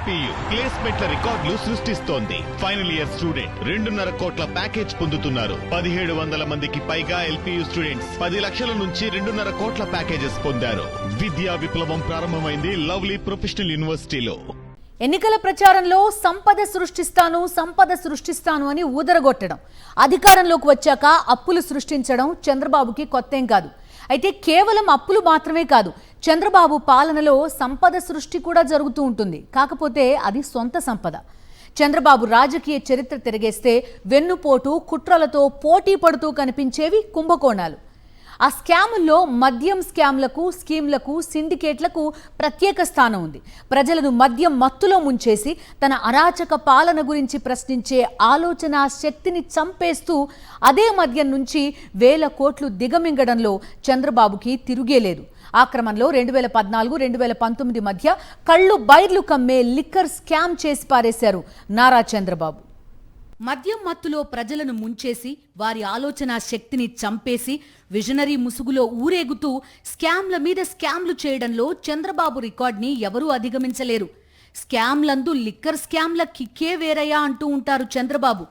LPU ప్లేస్మెంట్ల రికార్డులు సృష్టిస్తోంది. Final year student 2.5 కోట్ల ప్యాకేజ్ పొందుతున్నారు. 1700 మందికి పైగా ఎల్పీయూ స్టూడెంట్స్ 10 లక్షల నుంచి 2.5 కోట్ల ప్యాకేజెస్ పొందారు. విద్యా విప్లవం ప్రారంభమైంది లవ్లీ ప్రొఫెషనల్ యూనివర్సిటీలో. ఎన్నికల ప్రచారంలో సంపద సృష్టిస్తాను అని ఊదరగొట్టడం, అధికారంలోకి వచ్చాక అప్పులు సృష్టించడం చంద్రబాబుకి కొత్తేం కాదు. అయితే కేవలం అప్పులు మాత్రమే కాదు, చంద్రబాబు పాలనలో సంపద సృష్టి కూడా జరుగుతూ ఉంటుంది. కాకపోతే అది సొంత సంపద. చంద్రబాబు రాజకీయ చరిత్ర తిరగేస్తే వెన్నుపోటు కుట్రలతో పోటీ పడుతూ కనిపించేవి కుంభకోణాలు. ఆ స్కాముల్లో మద్యం స్కీమ్లకు సిండికేట్లకు ప్రత్యేక స్థానం ఉంది. ప్రజలను మద్యం మత్తులో ముంచేసి తన అరాచక పాలన గురించి ప్రశ్నించే ఆలోచన శక్తిని చంపేస్తూ అదే మద్యం నుంచి వేల కోట్లు దిగమింగడంలో చంద్రబాబుకి తిరుగేలేదు. ఆ క్రమంలో 2014-2019 మధ్య కళ్ళు బైర్లు కమ్మే లిక్కర్ స్కామ్ చేసి పారేశారు నారా చంద్రబాబు. మద్యం మత్తులో ప్రజలను ముంచేసి వారి ఆలోచన శక్తిని చంపేసి విజనరీ ముసుగులో ఊరేగుతూ స్కామ్ల మీద స్కామ్లు చేయడంలో చంద్రబాబు రికార్డ్ని ఎవరూ అధిగమించలేరు. స్కామ్లందు లిక్కర్ స్కామ్ల కిక్కే వేరయ్యా అంటూ ఉంటారు చంద్రబాబు.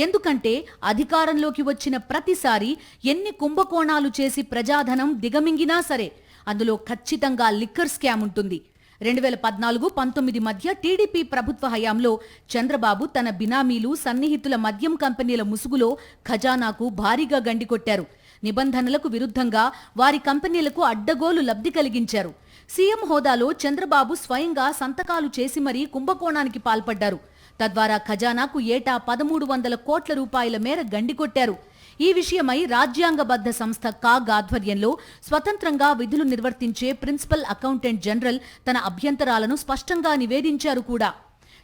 ఎందుకంటే అధికారంలోకి వచ్చిన ప్రతిసారి ఎన్ని కుంభకోణాలు చేసి ప్రజాధనం దిగమింగినా సరే అందులో ఖచ్చితంగా లిక్కర్ స్కామ్ ఉంటుంది. 2014-19 మధ్య టీడీపీ ప్రభుత్వ హయాంలో చంద్రబాబు తన బినామీలు సన్నిహితుల మద్యం కంపెనీల ముసుగులో ఖజానాకు భారీగా గండికొట్టారు. నిబంధనలకు విరుద్ధంగా వారి కంపెనీలకు అడ్డగోలు లబ్ధి కలిగించారు. సీఎం హోదాలో చంద్రబాబు స్వయంగా సంతకాలు చేసి మరీ కుంభకోణానికి పాల్పడ్డారు. తద్వారా ఖజానాకు ఏటా 1300 కోట్ల రూపాయల మేర గండికొట్టారు. ఈ విషయమై రాజ్యాంగబద్ధ సంస్థ కాగ్ ఆధ్వర్యంలో స్వతంత్రంగా విధులు నిర్వర్తించే ప్రిన్సిపల్ అకౌంటెంట్ జనరల్ తన అభ్యంతరాలను స్పష్టంగా నివేదించారు కూడా.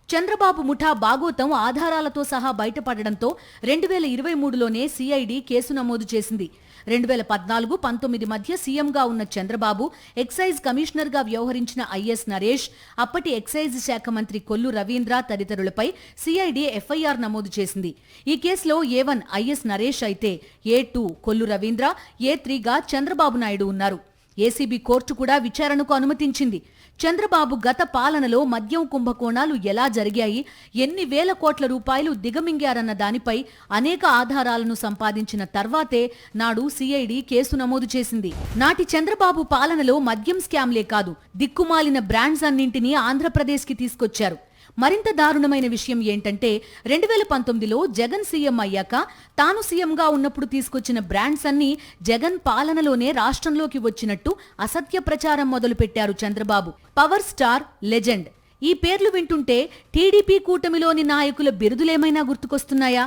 చంద్రబాబు ముఠా బాగోతం ఆధారాలతో సహా బయటపడడంతో 2023లోనే సిఐడి కేసు నమోదు చేసింది. 2014-19 మధ్య సీఎంగా ఉన్న చంద్రబాబు ఎక్సైజ్ కమిషనర్గా వ్యవహరించిన ఐఎస్ నరేష్, అప్పటి ఎక్సైజ్ శాఖ మంత్రి కొల్లు రవీంద్ర తదితరులపై సిఐడి ఎఫ్ఐఆర్ నమోదు చేసింది. ఈ కేసులో A1 ఐఎస్ నరేష్ అయితే A2 కొల్లు రవీంద్ర, A3గా చంద్రబాబు నాయుడు ఉన్నారు. ఏసీబీ కోర్టు కూడా విచారణకు అనుమతించింది. చంద్రబాబు గత పాలనలో మద్యం కుంభకోణాలు ఎలా జరిగాయి, ఎన్ని వేల కోట్ల రూపాయలు దిగమింగారన్న దానిపై అనేక ఆధారాలను సంపాదించిన తర్వాతే నాడు సిఐడి కేసు నమోదు చేసింది. నాటి చంద్రబాబు పాలనలో మద్యం స్కామ్లే కాదు, దిక్కుమాలిన బ్రాండ్స్ అన్నింటినీ ఆంధ్రప్రదేశ్కి తీసుకొచ్చారు. మరింత దారుణమైన విషయం ఏంటంటే 2019లో జగన్ సీఎం అయ్యాక తాను సీఎంగా ఉన్నప్పుడు తీసుకొచ్చిన బ్రాండ్స్ అన్నీ జగన్ పాలనలోనే రాష్ట్రంలోకి వచ్చినట్టు అసత్య ప్రచారం మొదలుపెట్టారు చంద్రబాబు. పవర్ స్టార్, లెజెండ్ ఈ పేర్లు వింటుంటే టీడీపీ కూటమిలోని నాయకుల బిరుదులేమైనా గుర్తుకొస్తున్నాయా?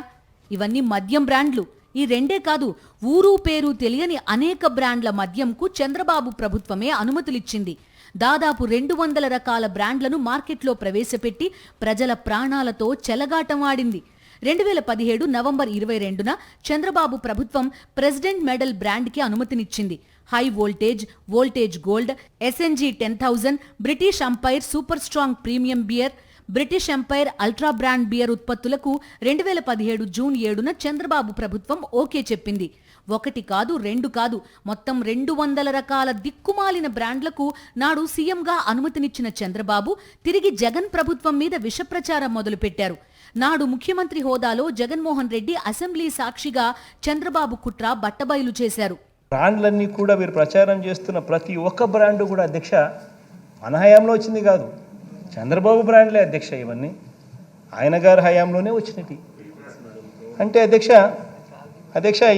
ఇవన్నీ మద్యం బ్రాండ్లు. ఈ రెండే కాదు, ఊరు పేరు తెలియని అనేక బ్రాండ్ల మద్యంకు చంద్రబాబు ప్రభుత్వమే అనుమతులిచ్చింది. దాదాపు 200 రకాల బ్రాండ్లను మార్కెట్లో ప్రవేశపెట్టి ప్రజల ప్రాణాలతో చెలగాటం ఆడింది. 2017 నవంబర్ 22న చంద్రబాబు ప్రభుత్వం ప్రెసిడెంట్ మెడల్ బ్రాండ్కి అనుమతినిచ్చింది. High voltage gold, SNG 10,000, British Empire super strong premium beer, British Empire ultra brand beer ఉత్పత్తులకు 2017 జూన్ 7న చంద్రబాబు ప్రభుత్వం ఓకే చెప్పింది. 1 కాదు 2 కాదు, మొత్తం 200 రకాల దిక్కుమాలిన బ్రాండ్లకు నాడు సీఎంగా అనుమతినిచ్చిన చంద్రబాబు తిరిగి జగన్ ప్రభుత్వం మీద విషప్రచారం మొదలుపెట్టారు. నాడు ముఖ్యమంత్రి హోదాలో జగన్మోహన్ రెడ్డి అసెంబ్లీ సాక్షిగా చంద్రబాబు కుట్ర బట్టబయలు చేశారు. బ్రాండ్లన్నీ కూడా వీరు ప్రచారం చేస్తున్న ప్రతి ఒక్క బ్రాండ్ కూడా అధ్యక్ష మన హయాంలో వచ్చింది కాదు, చంద్రబాబు బ్రాండ్లే అధ్యక్ష. ఇవన్నీ ఆయన గారి హయాంలోనే వచ్చినవి. అంటే అధ్యక్ష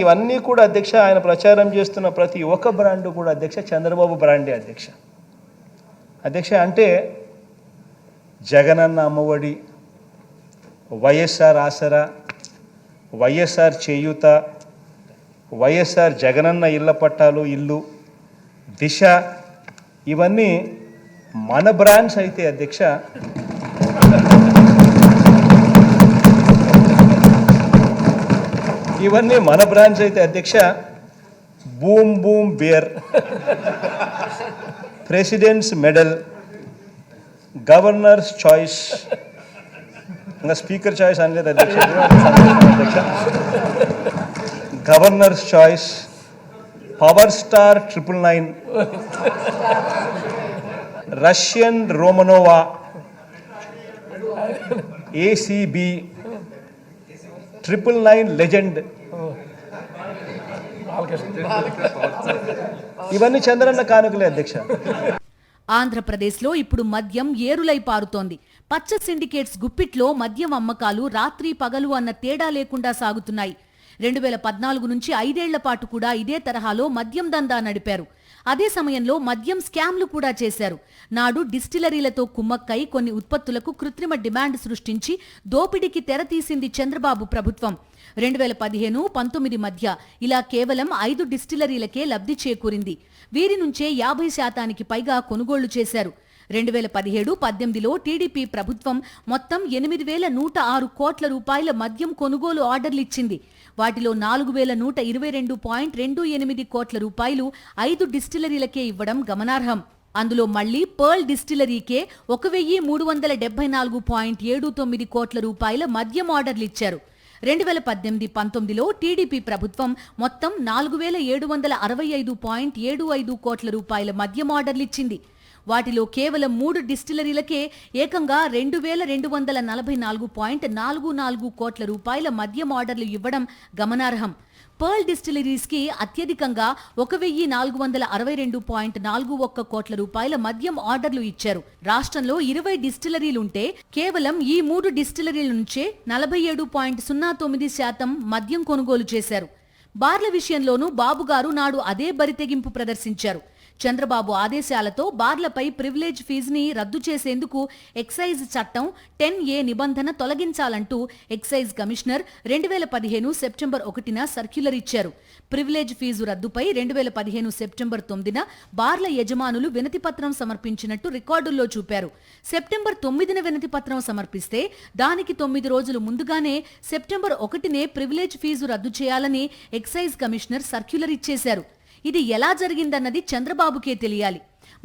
ఇవన్నీ కూడా అధ్యక్ష ఆయన ప్రచారం చేస్తున్న ప్రతి ఒక్క బ్రాండ్ కూడా అధ్యక్ష చంద్రబాబు బ్రాండే అధ్యక్ష. అంటే జగనన్న అమ్మఒడి, వైఎస్ఆర్ ఆసరా, వైఎస్ఆర్ చేయూత, వైఎస్ఆర్ జగనన్న ఇళ్ల పట్టాలు, ఇల్లు, దిశ ఇవన్నీ మన బ్రాండ్స్ అయితే అధ్యక్ష boom boom beer, president's medal, governor's choice, ఇంకా స్పీకర్ చాయిస్ అనలేదు అధ్యక్ష, governor's choice, power star 999, Russian Romanova, ACB 999 legend, ఇవన్నీ చంద్రన్న కానుకలే అధ్యక్ష. ఆంధ్రప్రదేశ్లో ఇప్పుడు మద్యం ఏరులై పారుతోంది. పచ్చ సిండికేట్స్ గుప్పిట్లో మద్యం అమ్మకాలు రాత్రి పగలు అన్న తేడా లేకుండా సాగుతున్నాయి. 2014 నుంచి 5 ఏళ్ల పాటు కూడా ఇదే తరహాలో మద్యం దందా నడిపారు. అదే సమయంలో మద్యం స్కామ్లు కూడా చేశారు. నాడు డిస్టిలరీలతో కుమ్మక్కై కొన్ని ఉత్పత్తులకు కృత్రిమ డిమాండ్ సృష్టించి దోపిడీకి తెరతీసింది చంద్రబాబు ప్రభుత్వం. 2015-19 మధ్య ఇలా కేవలం 5 డిస్టిలరీలకే లబ్ధి చేకూరింది. వీరి నుంచే 50% పైగా కొనుగోళ్లు చేశారు. 2017-18లో టీడీపీ ప్రభుత్వం మొత్తం 8,106 కోట్ల రూపాయల మద్యం కొనుగోలు ఆర్డర్లిచ్చింది. వాటిలో 4,122.28 కోట్ల రూపాయలు 5 డిస్టిలరీలకే ఇవ్వడం గమనార్హం. అందులో మళ్లీ పర్ల్ డిస్టిలరీకే 1,374.79 కోట్ల రూపాయల మద్యం ఆర్డర్లిచ్చారు. 2018-19లో టీడీపీ ప్రభుత్వం మొత్తం 4,765.75 కోట్ల రూపాయల మద్యం ఆర్డర్లిచ్చింది. వాటిలో కేవలం 3 డిస్టిలరీలకే ఏకంగా 2,244.44 కోట్ల రూపాయల మద్యం ఆర్డర్లు ఇవ్వడం గమనార్హం. పర్ల్ డిస్టిలరీస్కి అత్యధికంగా 1,462.41 కోట్ల రూపాయల మద్యం ఆర్డర్లు ఇచ్చారు. రాష్ట్రంలో 20 డిస్టిలరీలుంటే కేవలం ఈ 3 డిస్టిలరీల నుంచే 47.09% మద్యం కొనుగోలు చేశారు. బార్ల విషయంలోనూ బాబుగారు నాడు అదే బరితెగింపు ప్రదర్శించారు. చంద్రబాబు ఆదేశాలతో బార్లపై ప్రివిలేజ్ ఫీజుని రద్దు చేసేందుకు ఎక్సైజ్ చట్టం 10A నిబంధన తొలగించాలంటూ ఎక్సైజ్ కమిషనర్ 2015 సెప్టెంబర్ 1న సర్క్యులర్ ఇచ్చారు. ప్రివిలేజ్ ఫీజు రద్దుపై 2015 సెప్టెంబర్ 9న బార్ల యజమానులు వినతిపత్రం సమర్పించినట్టు రికార్డుల్లో చూపారు. సెప్టెంబర్ 9న వినతిపత్రం సమర్పిస్తే దానికి 9 రోజులు ముందుగానే సెప్టెంబర్ 1నే ప్రివిలేజ్ ఫీజు రద్దు చేయాలని ఎక్సైజ్ కమిషనర్ సర్క్యులర్ ఇచ్చేశారు. ఇది ఎలా జరిగిందన్నది చంద్రబాబుకే తెలియాలి.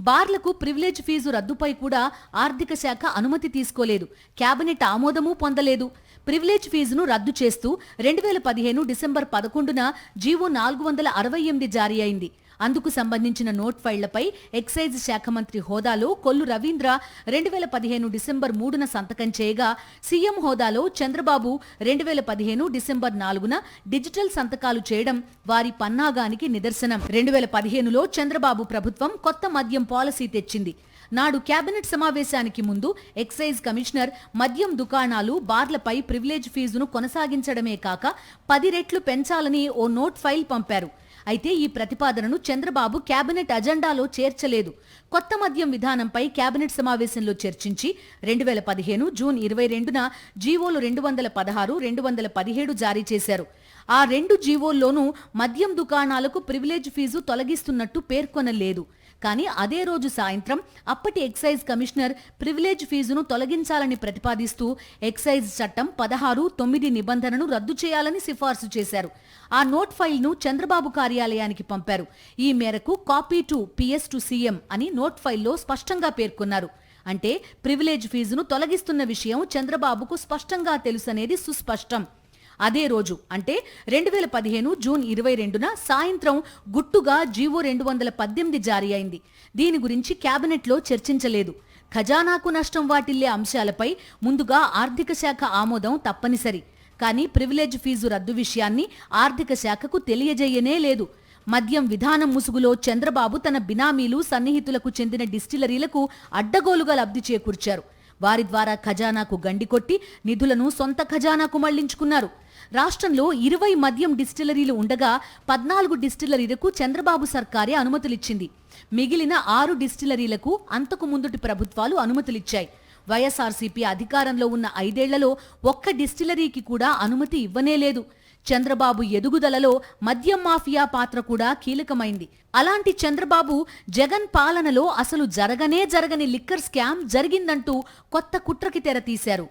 బార్లకు ప్రివిలేజ్ ఫీజు రద్దుపై కూడా ఆర్థిక శాఖ అనుమతి తీసుకోలేదు, కేబినెట్ ఆమోదమూ పొందలేదు. ప్రివిలేజ్ ఫీజును రద్దు చేస్తూ 2015 డిసెంబర్ 11న జీవో 468 జారీ అయింది. అందుకు సంబంధించిన నోట్ ఫైళ్లపై ఎక్సైజ్ శాఖ మంత్రి హోదాలో కొల్లు రవీంద్ర 2015 డిసెంబర్ 3న సంతకం చేయగా, సీఎం హోదాలో చంద్రబాబు 2015 డిసెంబర్ 4న డిజిటల్ సంతకాలు చేయడం వారి పన్నాగానికి నిదర్శనం. 2015లో చంద్రబాబు ప్రభుత్వం కొత్త మద్యం పాలసీ తెచ్చింది. నాడు కేబినెట్ సమావేశానికి ముందు ఎక్సైజ్ కమిషనర్ మద్యం దుకాణాలు, బార్లపై ప్రివిలేజ్ ఫీజును కొనసాగించడమే కాక 10 రెట్లు పెంచాలని ఓ నోట్ ఫైల్ పంపారు. అయితే ఈ ప్రతిపాదనను చంద్రబాబు కేబినెట్ అజెండాలో చేర్చలేదు. కొత్త మద్యం విధానంపై కేబినెట్ సమావేశంలో చర్చించి 2015 జూన్ 22న జీవోలు 216, 217 జారీ చేశారు. ఆ 2 జీవోల్లోనూ మద్యం దుకాణాలకు ప్రివిలేజ్ ఫీజు తొలగిస్తున్నట్టు పేర్కొనలేదు. కానీ అదే రోజు సాయంత్రం అప్పటి ఎక్సైజ్ కమిషనర్ ప్రివిలేజ్ ఫీజును తొలగించాలని ప్రతిపాదిస్తూ ఎక్సైజ్ చట్టం 16(9) నిబంధనను రద్దు చేయాలని సిఫార్సు చేశారు. ఆ నోట్ ఫైల్ను చంద్రబాబు కార్యాలయానికి పంపారు. ఈ మేరకు copy to PS to CM అని నోట్ ఫైల్లో స్పష్టంగా పేర్కొన్నారు. అంటే ప్రివిలేజ్ ఫీజును తొలగిస్తున్న విషయం చంద్రబాబుకు స్పష్టంగా తెలుసనేది సుస్పష్టం. అదే రోజు అంటే 2015 జూన్ 22న సాయంత్రం గుట్టుగా జీవో 218 జారీ అయింది. దీని గురించి కేబినెట్లో చర్చించలేదు. ఖజానాకు నష్టం వాటిల్లే అంశాలపై ముందుగా ఆర్థిక శాఖ ఆమోదం తప్పనిసరి. కానీ ప్రివిలేజ్ ఫీజు రద్దు విషయాన్ని ఆర్థిక శాఖకు తెలియజేయనే లేదు. మద్యం విధానం ముసుగులో చంద్రబాబు తన బినామీలు, సన్నిహితులకు చెందిన డిస్టిలరీలకు అడ్డగోలుగా లబ్ధి చేకూర్చారు. వారి ద్వారా ఖజానాకు గండికొట్టి నిధులను సొంత ఖజానాకు మళ్లించుకున్నారు. రాష్ట్రంలో 20 మద్యం డిస్టిలరీలు ఉండగా 14 డిస్టిలరీలకు చంద్రబాబు సర్కారే అనుమతులిచ్చింది. మిగిలిన 6 డిస్టిలరీలకు అంతకు ముందుటి ప్రభుత్వాలు అనుమతులిచ్చాయి. వైఎస్ఆర్సీపీ అధికారంలో ఉన్న 5 ఏళ్లలో ఒక్క డిస్టిలరీకి కూడా అనుమతి ఇవ్వనేలేదు. చంద్రబాబు ఎదుగుదలలో మద్యం మాఫియా పాత్ర కూడా కీలకమైంది. అలాంటి చంద్రబాబు జగన్ పాలనలో అసలు జరగని లిక్కర్ స్కామ్ జరిగిందంటూ కొత్త కుట్రకి తెరతీశారు.